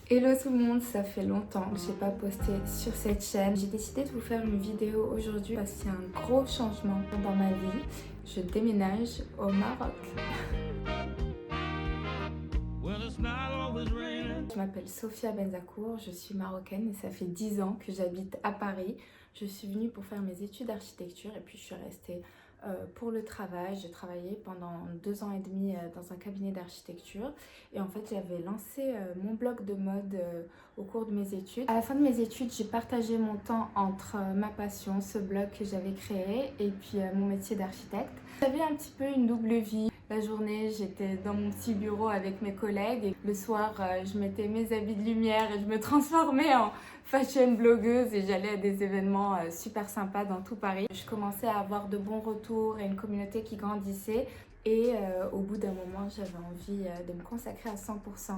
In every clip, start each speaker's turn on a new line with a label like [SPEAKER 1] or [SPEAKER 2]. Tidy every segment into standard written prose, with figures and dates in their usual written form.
[SPEAKER 1] Hello tout le monde, ça fait longtemps que j'ai pas posté sur cette chaîne. J'ai décidé de vous faire une vidéo aujourd'hui parce qu'il y a un gros changement dans ma vie. Je déménage au Maroc. Je m'appelle Sophia Benzakour, je suis marocaine et ça fait 10 ans que j'habite à Paris. Je suis venue pour faire mes études d'architecture et puis je suis restée pour le travail. J'ai travaillé pendant 2 ans et demi dans un cabinet d'architecture et en fait j'avais lancé mon blog de mode au cours de mes études. À la fin de mes études, j'ai partagé mon temps entre ma passion, ce blog que j'avais créé, et puis mon métier d'architecte. J'avais un petit peu une double vie. La journée, j'étais dans mon petit bureau avec mes collègues et le soir, je mettais mes habits de lumière et je me transformais en fashion blogueuse et j'allais à des événements super sympas dans tout Paris. Je commençais à avoir de bons retours et une communauté qui grandissait et au bout d'un moment, j'avais envie de me consacrer à 100%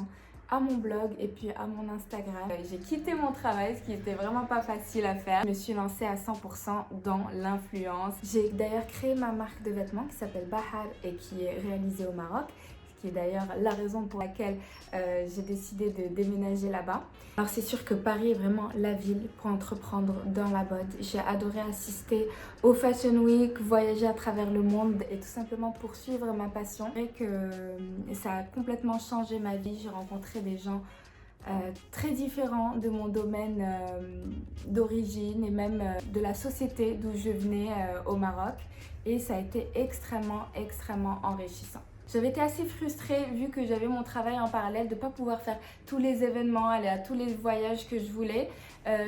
[SPEAKER 1] à mon blog et puis à mon Instagram. J'ai quitté mon travail, ce qui était vraiment pas facile à faire. Je me suis lancée à 100% dans l'influence. J'ai d'ailleurs créé ma marque de vêtements qui s'appelle Bahar et qui est réalisée au Maroc, ce qui est d'ailleurs la raison pour laquelle j'ai décidé de déménager là-bas. Alors c'est sûr que Paris est vraiment la ville pour entreprendre dans la mode. J'ai adoré assister au Fashion Week, voyager à travers le monde et tout simplement poursuivre ma passion. C'est vrai que ça a complètement changé ma vie. J'ai rencontré des gens très différents de mon domaine d'origine et même de la société d'où je venais au Maroc, et ça a été extrêmement enrichissant. J'avais été assez frustrée vu que j'avais mon travail en parallèle de ne pas pouvoir faire tous les événements, aller à tous les voyages que je voulais.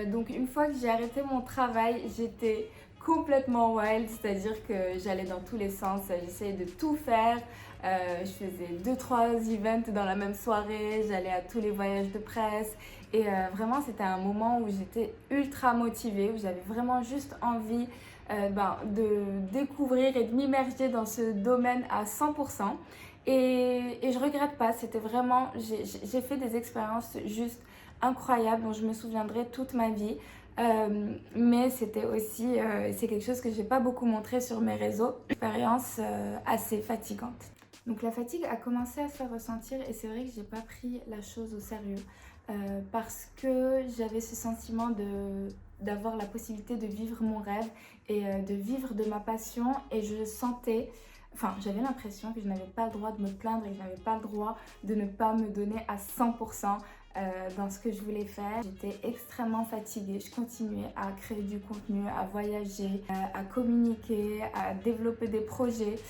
[SPEAKER 1] Donc une fois que j'ai arrêté mon travail, j'étais complètement wild, c'est-à-dire que j'allais dans tous les sens, j'essayais de tout faire. Je faisais 2-3 events dans la même soirée, j'allais à tous les voyages de presse et vraiment c'était un moment où j'étais ultra motivée, où j'avais vraiment juste envie de découvrir et de m'immerger dans ce domaine à 100%. Et je regrette pas, c'était vraiment, j'ai fait des expériences juste incroyables dont je me souviendrai toute ma vie. Mais c'était aussi, c'est quelque chose que j'ai pas beaucoup montré sur mes réseaux, une expérience assez fatigante. Donc la fatigue a commencé à se faire ressentir et c'est vrai que j'ai pas pris la chose au sérieux parce que j'avais ce sentiment d'avoir la possibilité de vivre mon rêve et de vivre de ma passion, et je sentais, enfin j'avais l'impression que je n'avais pas le droit de me plaindre et que je n'avais pas le droit de ne pas me donner à 100% dans ce que je voulais faire. J'étais extrêmement fatiguée, je continuais à créer du contenu, à voyager, à communiquer, à développer des projets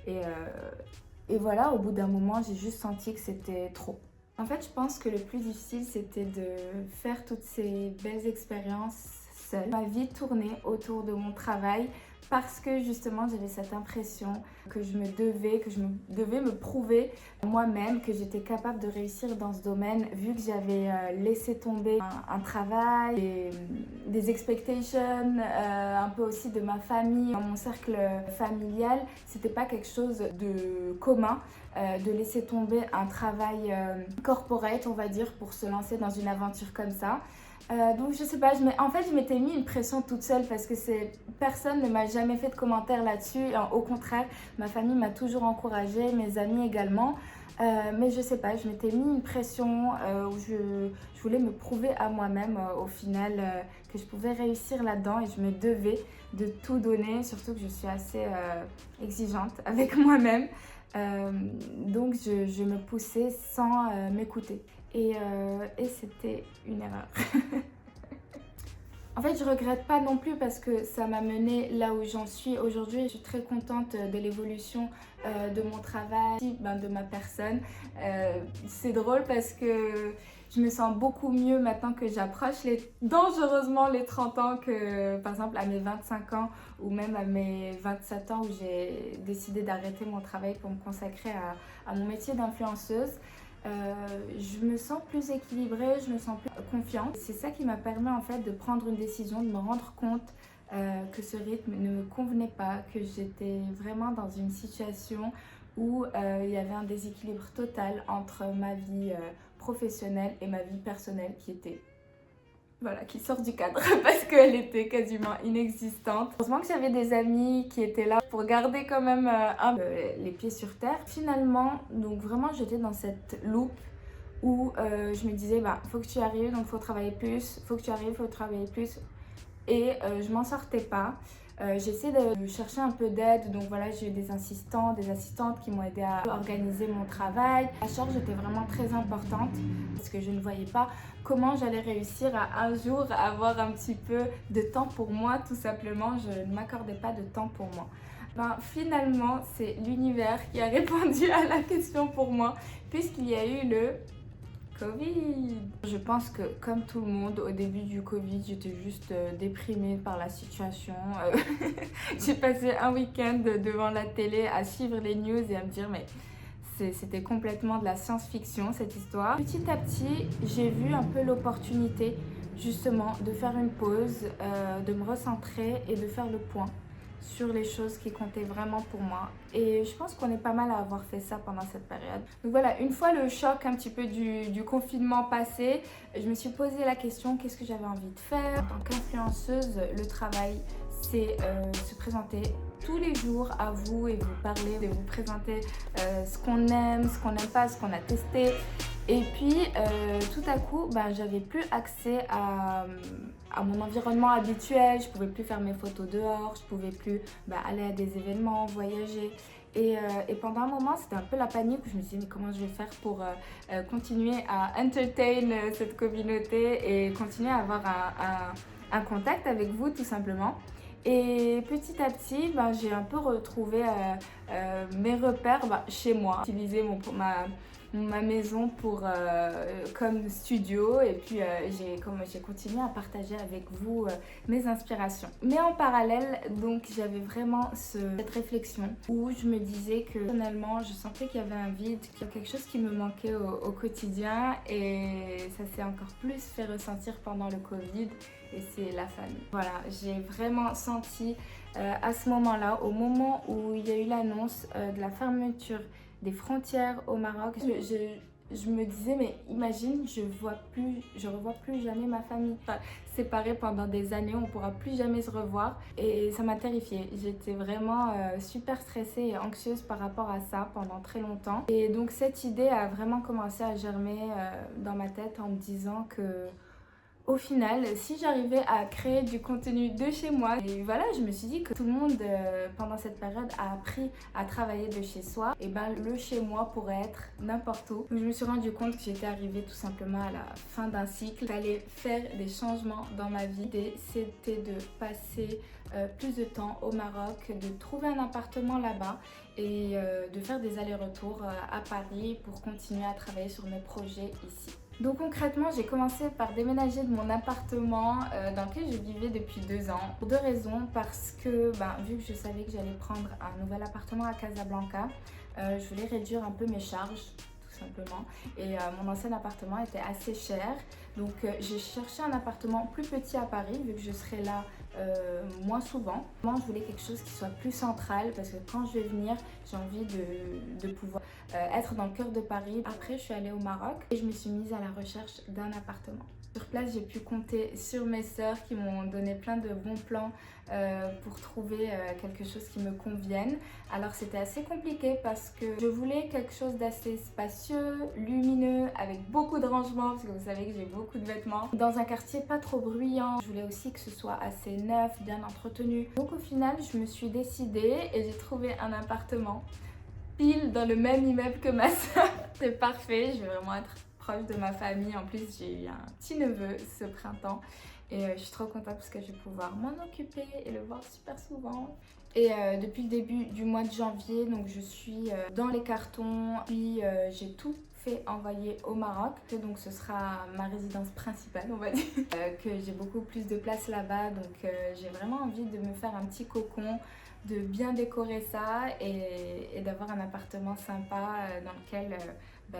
[SPEAKER 1] et voilà, au bout d'un moment j'ai juste senti que c'était trop. En fait, je pense que le plus difficile, c'était de faire toutes ces belles expériences seule. Ma vie tournait autour de mon travail parce que justement, j'avais cette impression que je devais me prouver moi-même que j'étais capable de réussir dans ce domaine, vu que j'avais laissé tomber un travail, des expectations, un peu aussi de ma famille. Dans mon cercle familial, c'était pas quelque chose de commun. De laisser tomber un travail corporate, on va dire, pour se lancer dans une aventure comme ça. Donc je sais pas, en fait je m'étais mis une pression toute seule parce que personne ne m'a jamais fait de commentaires là-dessus. Au contraire, ma famille m'a toujours encouragée, mes amis également. Mais je sais pas, je m'étais mis une pression où je voulais me prouver à moi-même au final que je pouvais réussir là-dedans, et je me devais de tout donner, surtout que je suis assez exigeante avec moi-même. Donc je me poussais sans m'écouter et c'était une erreur. En fait, je regrette pas non plus parce que ça m'a menée là où j'en suis aujourd'hui. Je suis très contente de l'évolution de mon travail, de ma personne. C'est drôle parce que je me sens beaucoup mieux maintenant que j'approche dangereusement les 30 ans que par exemple à mes 25 ans ou même à mes 27 ans où j'ai décidé d'arrêter mon travail pour me consacrer à mon métier d'influenceuse. Je me sens plus équilibrée, je me sens plus confiante. C'est ça qui m'a permis en fait de prendre une décision, de me rendre compte que ce rythme ne me convenait pas, que j'étais vraiment dans une situation où il y avait un déséquilibre total entre ma vie professionnelle et ma vie personnelle qui sort du cadre parce qu'elle était quasiment inexistante. Heureusement que j'avais des amis qui étaient là pour garder quand même les pieds sur terre. Finalement, donc vraiment j'étais dans cette loupe où je me disais bah faut que tu arrives, donc faut travailler plus, faut que tu arrives, faut travailler plus, et je m'en sortais pas. J'essaie de chercher un peu d'aide, donc voilà, j'ai eu des assistants, des assistantes qui m'ont aidé à organiser mon travail. La charge était vraiment très importante parce que je ne voyais pas comment j'allais réussir à un jour avoir un petit peu de temps pour moi, tout simplement. Je ne m'accordais pas de temps pour moi. Ben, finalement, c'est l'univers qui a répondu à la question pour moi, puisqu'il y a eu le Covid. Je pense que comme tout le monde, au début du Covid, j'étais juste déprimée par la situation. J'ai passé un week-end devant la télé à suivre les news et à me dire mais c'était complètement de la science-fiction cette histoire. Petit à petit, j'ai vu un peu l'opportunité justement de faire une pause, de me recentrer et de faire le point sur les choses qui comptaient vraiment pour moi. Et je pense qu'on est pas mal à avoir fait ça pendant cette période. Donc voilà, une fois le choc un petit peu du confinement passé, je me suis posé la question, qu'est-ce que j'avais envie de faire? En tant qu'influenceuse, le travail, c'est se présenter tous les jours à vous et vous parler, de vous présenter ce qu'on aime, ce qu'on n'aime pas, ce qu'on a testé. Et puis tout à coup, j'avais plus accès à mon environnement habituel, je pouvais plus faire mes photos dehors, je pouvais plus aller à des événements, voyager. Et pendant un moment, c'était un peu la panique où je me disais mais comment je vais faire pour continuer à entertain cette communauté et continuer à avoir un contact avec vous tout simplement. Et petit à petit, j'ai un peu retrouvé mes repères chez moi. Utiliser ma maison comme studio, et puis j'ai continué à partager avec vous mes inspirations. Mais en parallèle, donc j'avais vraiment cette réflexion où je me disais que personnellement, je sentais qu'il y avait un vide, qu'il y avait quelque chose qui me manquait au quotidien, et ça s'est encore plus fait ressentir pendant le Covid. Et c'est la famille. Voilà, j'ai vraiment senti à ce moment-là, au moment où il y a eu l'annonce de la fermeture des frontières au Maroc, je me disais mais imagine, je revois plus jamais ma famille. Enfin, séparés pendant des années, on ne pourra plus jamais se revoir, et ça m'a terrifiée. J'étais vraiment super stressée et anxieuse par rapport à ça pendant très longtemps. Et donc cette idée a vraiment commencé à germer dans ma tête en me disant que au final, si j'arrivais à créer du contenu de chez moi, et voilà, je me suis dit que tout le monde pendant cette période a appris à travailler de chez soi, et le chez moi pourrait être n'importe où. Donc je me suis rendu compte que j'étais arrivée tout simplement à la fin d'un cycle. J'allais faire des changements dans ma vie. C'était de passer plus de temps au Maroc, de trouver un appartement là-bas et de faire des allers-retours à Paris pour continuer à travailler sur mes projets ici. Donc concrètement, j'ai commencé par déménager de mon appartement dans lequel je vivais depuis 2 ans. Pour 2 raisons, parce que vu que je savais que j'allais prendre un nouvel appartement à Casablanca, je voulais réduire un peu mes charges tout simplement. Et mon ancien appartement était assez cher. Donc j'ai cherché un appartement plus petit à Paris vu que je serais là moins souvent. Moi, je voulais quelque chose qui soit plus central parce que quand je vais venir, j'ai envie de pouvoir être dans le cœur de Paris. Après, je suis allée au Maroc et je me suis mise à la recherche d'un appartement. Sur place, j'ai pu compter sur mes sœurs qui m'ont donné plein de bons plans pour trouver quelque chose qui me convienne. Alors c'était assez compliqué parce que je voulais quelque chose d'assez spacieux, lumineux, avec beaucoup de rangements parce que vous savez que j'ai beaucoup de vêtements. Dans un quartier pas trop bruyant. Je voulais aussi que ce soit assez neuf, bien entretenu. Donc au final, je me suis décidée et j'ai trouvé un appartement pile dans le même immeuble que ma soeur. C'est parfait, je vais vraiment être proche de ma famille. En plus, j'ai eu un petit neveu ce printemps et je suis trop contente parce que je vais pouvoir m'en occuper et le voir super souvent. Et depuis le début du mois de janvier, donc je suis dans les cartons, puis j'ai tout fait envoyer au Maroc, donc ce sera ma résidence principale, on va dire, que j'ai beaucoup plus de place là-bas, donc j'ai vraiment envie de me faire un petit cocon, de bien décorer ça et d'avoir un appartement sympa dans lequel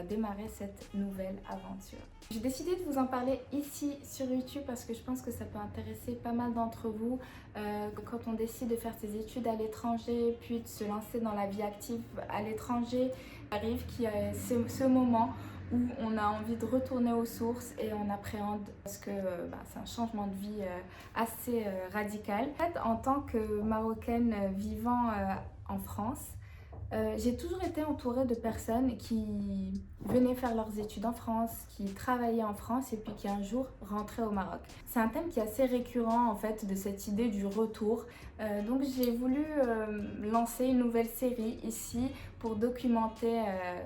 [SPEAKER 1] démarrer cette nouvelle aventure. J'ai décidé de vous en parler ici sur YouTube parce que je pense que ça peut intéresser pas mal d'entre vous quand on décide de faire ses études à l'étranger puis de se lancer dans la vie active à l'étranger. Il arrive qu'il y a ce moment où on a envie de retourner aux sources et on appréhende parce que c'est un changement de vie assez radical. En fait, en tant que Marocaine vivant en France, J'ai toujours été entourée de personnes qui venaient faire leurs études en France, qui travaillaient en France et puis qui un jour rentraient au Maroc. C'est un thème qui est assez récurrent en fait de cette idée du retour. Donc j'ai voulu lancer une nouvelle série ici pour documenter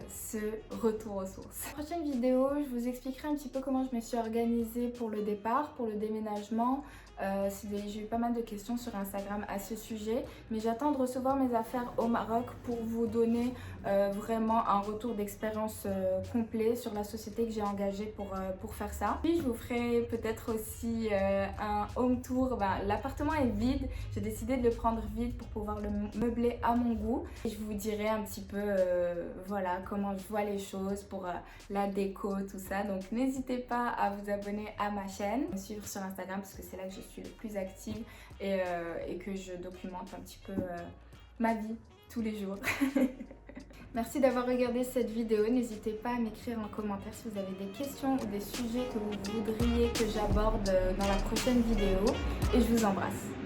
[SPEAKER 1] ce retour aux sources. Dans la prochaine vidéo, je vous expliquerai un petit peu comment je me suis organisée pour le départ, pour le déménagement. J'ai eu pas mal de questions sur Instagram à ce sujet, mais j'attends de recevoir mes affaires au Maroc pour vous donner vraiment un retour d'expérience complet sur la société que j'ai engagée pour faire ça. Puis je vous ferai peut-être aussi un home tour. L'appartement est vide, j'ai décidé de le prendre vide pour pouvoir le meubler à mon goût. Et je vous dirai un petit peu voilà, comment je vois les choses pour la déco, tout ça. Donc n'hésitez pas à vous abonner à ma chaîne, me suivre sur Instagram parce que c'est là que je suis le plus active et que je documente un petit peu ma vie tous les jours. Merci d'avoir regardé cette vidéo. N'hésitez pas à m'écrire en commentaire si vous avez des questions ou des sujets que vous voudriez que j'aborde dans la prochaine vidéo. Et je vous embrasse.